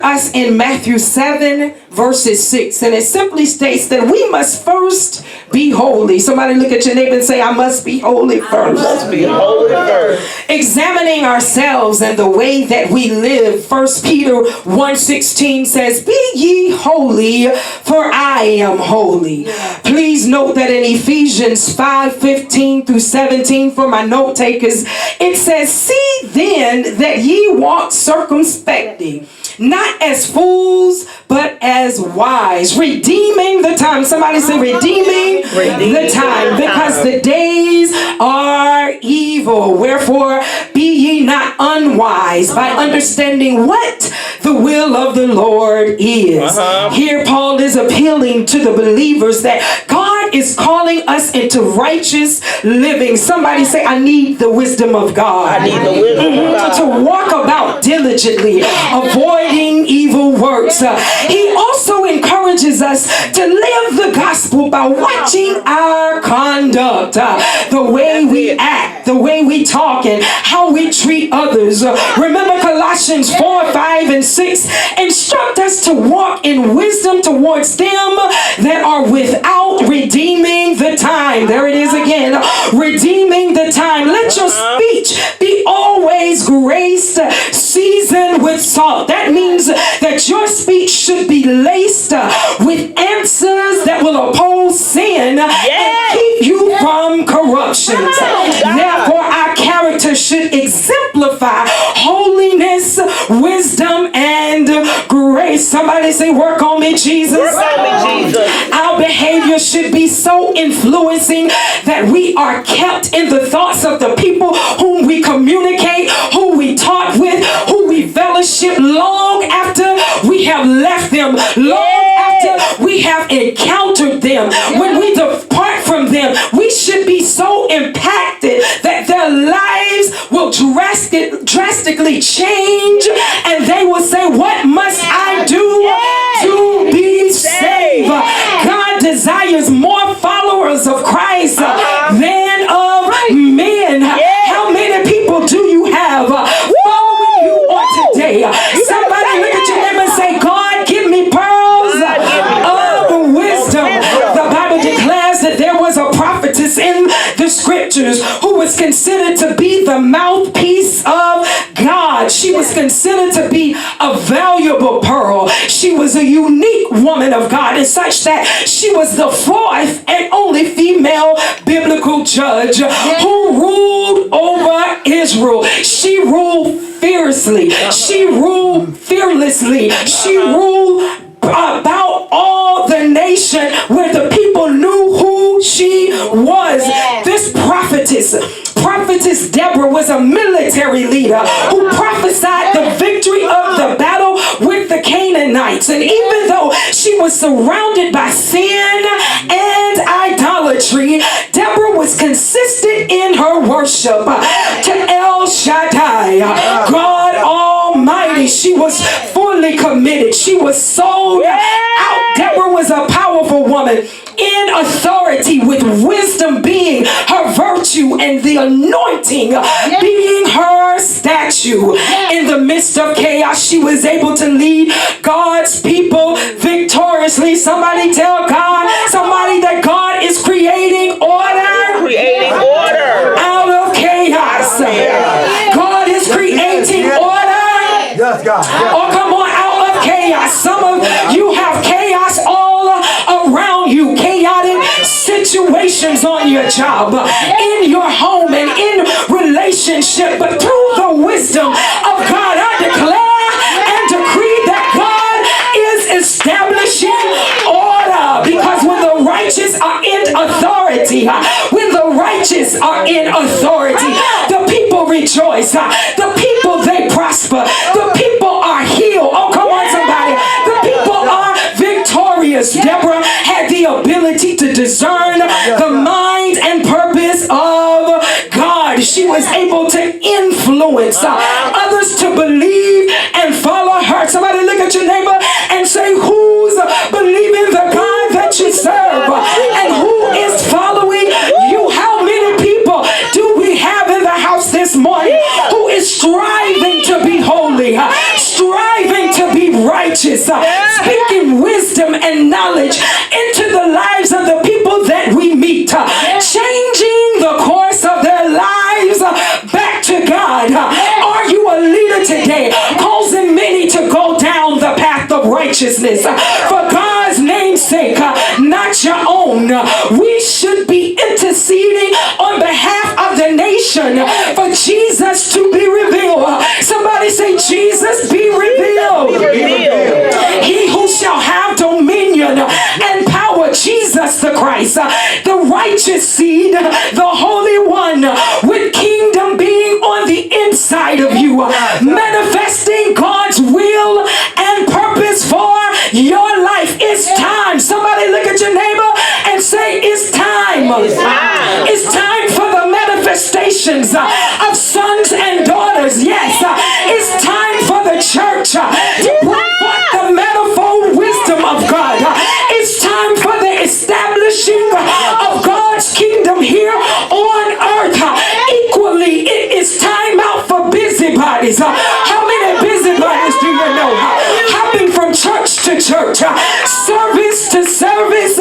us in Matthew 7 verses 6, and it simply states that we must first be holy. Somebody look at your neighbor and say, I must be holy first. I must be holy first. Examining ourselves and the way that we live. 1 Peter 1:16 says, be ye holy, for I am holy. Please note that in Ephesians 5:15 through 17, for my note takers, it says, see then that ye walk circumspectly, not as fools, but as wise, redeeming the time. Somebody say, redeeming the time, because the days are evil. Wherefore, be ye not unwise by understanding what the will of the Lord is. Here, Paul is appealing to the believers that God is calling us into righteous living. Somebody say, I need the wisdom of God. I need the wisdom of God. To walk about diligently, avoiding evil works. He also encourages us to live the gospel by watching our conduct, the way we act, the way we talk, and how we treat others. Remember Colossians 4, 5, and 6 instruct us to walk in wisdom towards them that are without, redeeming the time. There it is again, redeeming the time. Let your speech be always graced, seasoned with salt. That means that your speech should be laced with answers that will oppose sin and keep you from corruption. Therefore, our character should exemplify holiness, wisdom, and grace. Somebody say, work on me, Jesus. Work on me, Jesus. Our behavior should be so influencing that we are kept in the thoughts of the people whom we communicate, who we talk with, who we fellowship long after we have left them, long after we have encountered them. When we depart from them, we should be so impacted that their lives will drastically change, and they will say, what must I do to be saved? God desires more followers of Christ than of men. How many people do you have following you on today? Somebody look at your neighbor and say, God, give me pearls of wisdom. The Bible declares that there was a prophetess in the scriptures who was considered to be the mouthpiece of God. She was considered to be a valuable pearl. She was a unique woman of God, in such that she was the fourth and only female biblical judge who ruled over Israel. She ruled fiercely. She ruled fearlessly. She ruled about all the nation, where the people knew who she was. This prophetess Deborah, was a military leader who prophesied the victory of the battle with the Canaanites. And even though she was surrounded by sin and idolatry, Deborah was consistent in her worship to El Shaddai, God Almighty. She was fully committed. She was sold out. Deborah was a powerful woman in authority, with wisdom being her virtue and the anointing being her statue. In the midst of chaos, she was able to lead God's people victoriously. Somebody tell God, somebody, that God is creating order. Creating order out of chaos. God is creating order. Yes, God. Yes. Oh, come on, out of chaos. Some of you have chaos all around you. Chaotic situations on your job, in your home, and in relationship. But through the wisdom of God, I declare and decree that God is establishing order. Because when the righteous are in authority, the people rejoice. The people, they prosper. The people are healed. Oh, come on, somebody. The people are victorious. Deborah had the ability to discern the mind and purpose of God. She was able to influence others to believe and follow her. Somebody look at your neighbor and say, who's believing the God that you serve? And who is following you? How many people do we have in the house this morning who is striving to be holy, striving to be right? righteous, speaking wisdom and knowledge into the lives of the people that we meet, changing the course of their lives back to God. Are you a leader today, causing many to go down the path of righteousness for God's name's sake, not your own? We should be interceding on behalf of the nation for Jesus to be revealed. Somebody say, Jesus, be revealed. He who shall have dominion and power, Jesus the Christ, the righteous seed, the Holy One, with kingdom being on the inside of you, manifesting God's will and purpose for your life. It's time. Somebody look at your neighbor and say, it's time. It's time for the manifestations of sons and daughters. Yes, it's time for the church to bring forth the manifold wisdom of God. It's time for the establishing of God's kingdom here on earth. Equally, it is time out for busybodies. How many busybodies do you know? Hopping from church to church, service to service,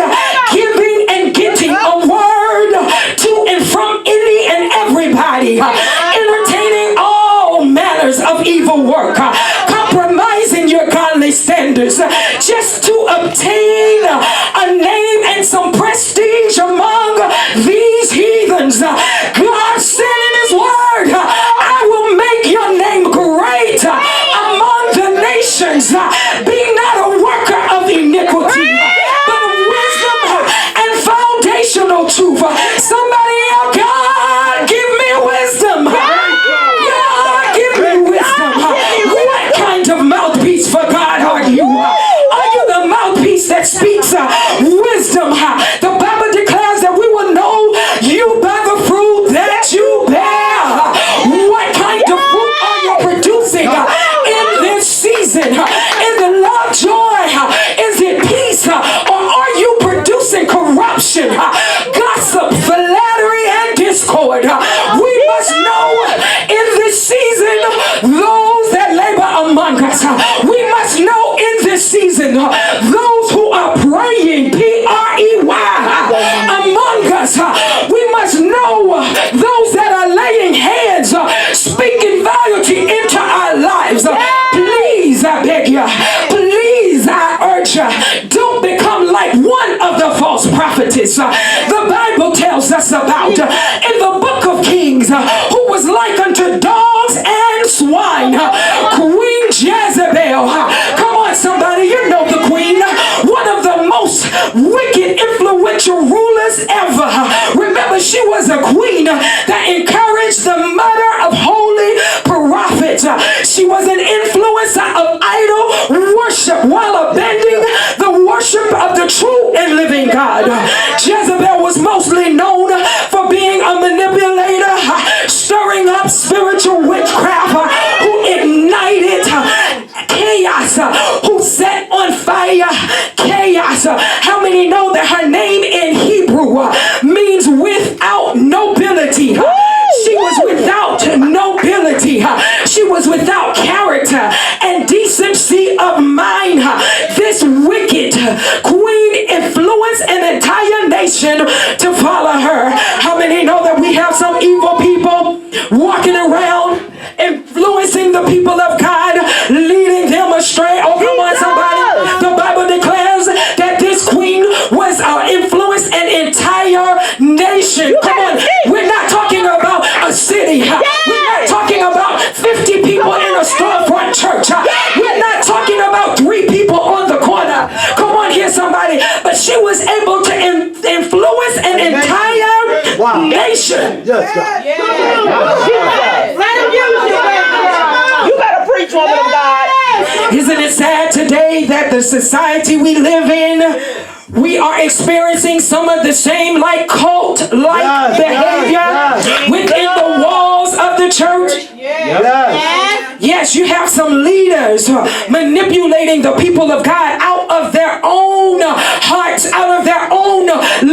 giving and getting a word to and from any and everybody, entertaining all manners of evil work, compromising your godly standards just to obtain a name and some prestige among these heathens. God said in his word, I will make your name great among the nations. Be not a worker of iniquity, but of wisdom and foundational truth. Somebody else, God, give me wisdom. God, give me wisdom. What kind of mouthpiece for God are you? Are you the mouthpiece that speaks wisdom? The Bible declares that we will know you by the fruit that you bear. What kind of fruit are you producing in this season? Is it love, joy? Is it peace? Or are you producing corruption, gossip, flattery, and discord? We must know in this season those that labor among us. We must know in this season those who are praying, P-R-E-Y, among us. We must know those that are laying hands, speaking vanity into our lives. Please, I beg you, please, I urge you, don't become like one of the false prophetess the Bible tells us about in the book of Kings, who was like unto dogs and swine. Queen Jezebel. Come on, somebody, you know the queen. One of the most wicked, influential rulers ever. Remember, she was a queen that encouraged the murder of holy prophets. She was an influencer of idol worship while abandoning the worship of the true and living God. Jezebel was mostly known for being a manipulator, stirring up spiritual witchcraft, who ignited chaos, who set on fire chaos. How many know that her name in Hebrew means without nobility? She was without nobility. She was without character and decency of mind. This wicked queen influenced an entire nation to follow her. How many know that we have some evil people walking around influencing the people of God, leading them astray? Oh, come on, somebody. The Bible declares that this queen was influenced an entire nation. Come on. We're not talking about a city. We're not talking about 50 people in a storefront church. We're not talking about 3 people on the corner. Come on here, somebody. But she was able to influence an entire nation. Yes, God. You better preach, woman of God. Isn't it sad today that the society we live in, we are experiencing some of the same like cult-like behavior within the walls of the church? Yes, you have some leaders manipulating the people of God out of their own hearts, out of their own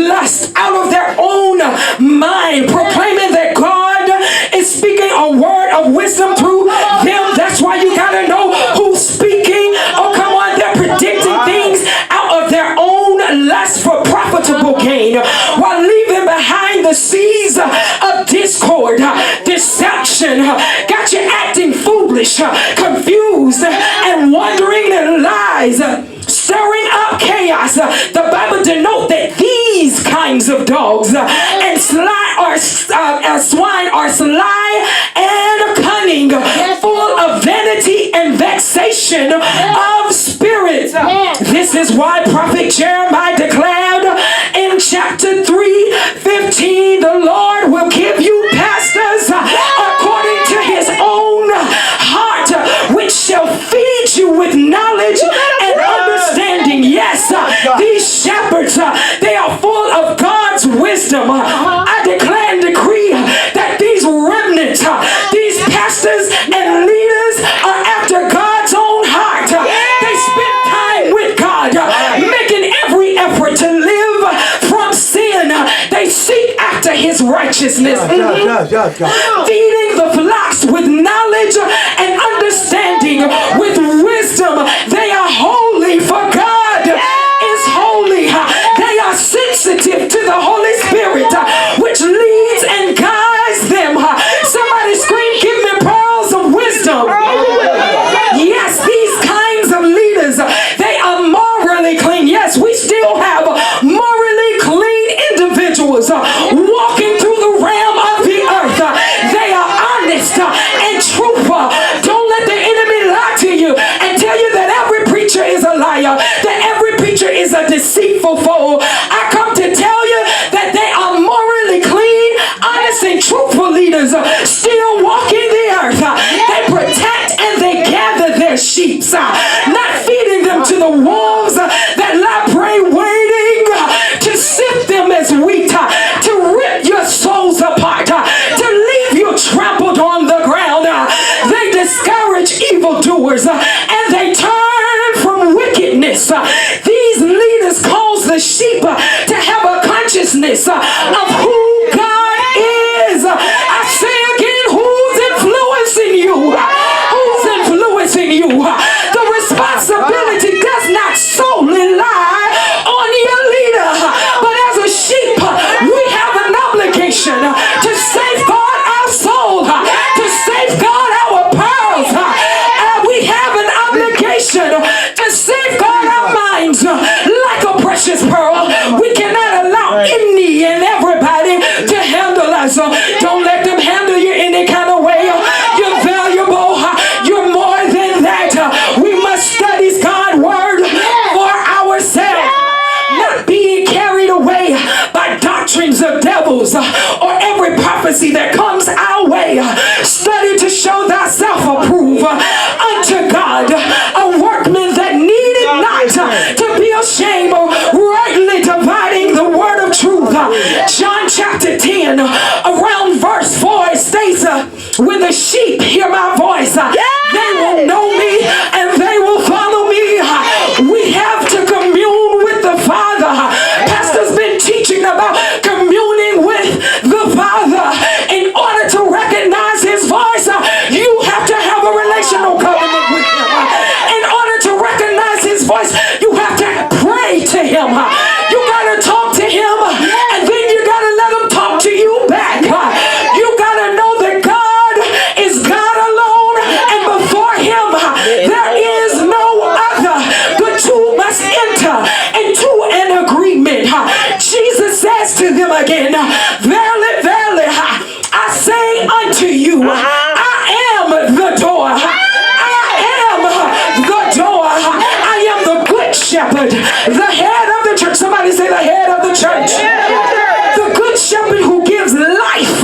lust, out of their own mind, proclaiming that God is speaking a word of wisdom through them. That's why you gotta know who's speaking. Oh, come on. arise, stirring up chaos. The Bible denotes that these kinds of dogs and swine are sly and cunning, full of vanity and vexation of spirit. This is why Prophet Jeremiah declared in chapter 3:15, the Lord will give you pastors according to his own heart, which shall feed you with knowledge and understanding. Yes, these shepherds, they are full of God's wisdom. I declare and decree that these remnants, these pastors and leaders are after God's own heart. They spend time with God, making every effort to live from sin. They seek after his righteousness, feeding the flocks with knowledge and understanding, with wisdom. They are holy, for God is holy. They are sensitive to the Holy Spirit, which leads and guides them. Somebody scream, give me pearls of wisdom. Yes, these kinds of leaders, they are morally clean. Yes, we still have morally clean individuals walking through the realm of the earth. They are honest and truthful. Don't let the enemy lie to you and tell you that every preacher is a liar, that every preacher is a deceitful foe. I come to tell you that they are morally clean, honest and truthful leaders still walking the earth. They protect and they gather their sheep, not feeding them to the wolves that lie prey waiting to sift them as wheat, to rip your souls apart, to leave you trampled on the ground. They discourage evildoers and they turn from wickedness. These leaders cause the sheep to have a consciousness of who God is. I say again, who's influencing you? Who's influencing you? The responsibility does not solely lie on your leader, but as a sheep, we have an obligation to safeguard our soul, to safeguard our pearls. We have an obligation to safeguard our minds like a precious pearl. We cannot allow any and everybody to handle us. Don't let them handle you any kind of way. You're valuable. You're more than that. We must study God's word for ourselves, not being carried away by doctrines of devils or every prophecy that comes our way. Study to show thyself approved unto God, a workman that needed not to be ashamed, rightly dividing the word of truth. John chapter 10, around verse 4, it states, when the sheep hear my voice, they will know me and they will follow me. We have to commune with the Father. Pastor's been teaching about communing with the Father. In order to recognize his voice, you have to have a relational covenant with him. In order to recognize his voice, you have to pray to him. You gotta talk to him, and then you gotta let him talk to you back. You gotta know that God is God alone, and before him there is no other. The two must enter into an agreement. Jesus says to them again, verily, verily, I say unto you, I am the door. I am the door. I am the good shepherd, the head of the church. Somebody say the head of the church. The good shepherd who gives life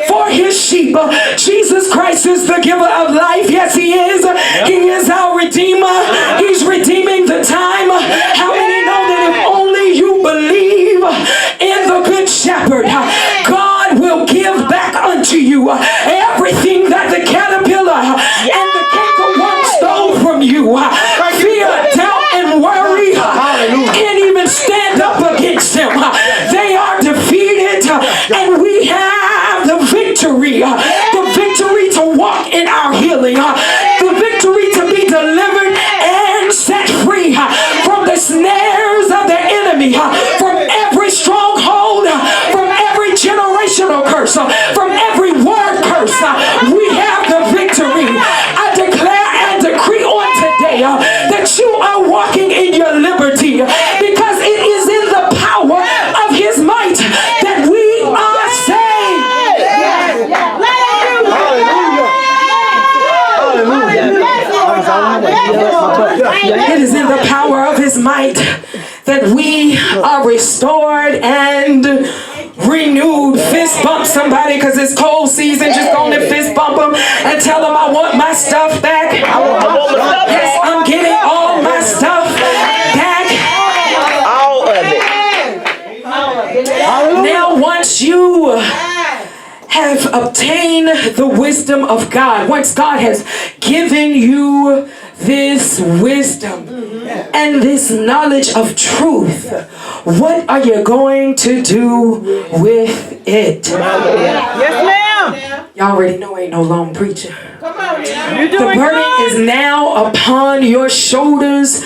for his sheep. Jesus Christ is the giver of life. Yes, he is. He is our redeemer. He's redeeming the time. How many know that if only you believe in the good shepherd, God will give back unto you everything that the caterpillar and the cankerworm stole from you. Fear, doubt, and worry can't even stand up against them. They are defeated, and we have the victory. The victory to walk in our healing. The victory to be delivered and set that you are walking in your liberty, because it is in the power of his might that we are saved. It is in the power of his might that we are restored and renewed. Fist bump somebody, because it's cold season. Just go and fist bump them and tell them, I want my stuff back. Yes, I'm getting all my stuff back. All of it. Now, once you have obtained the wisdom of God, once God has given you this wisdom and this knowledge of truth, what are you going to do with it? Yes, ma'am. Y'all already know ain't no long preacher. You The doing burden good. is now upon your shoulders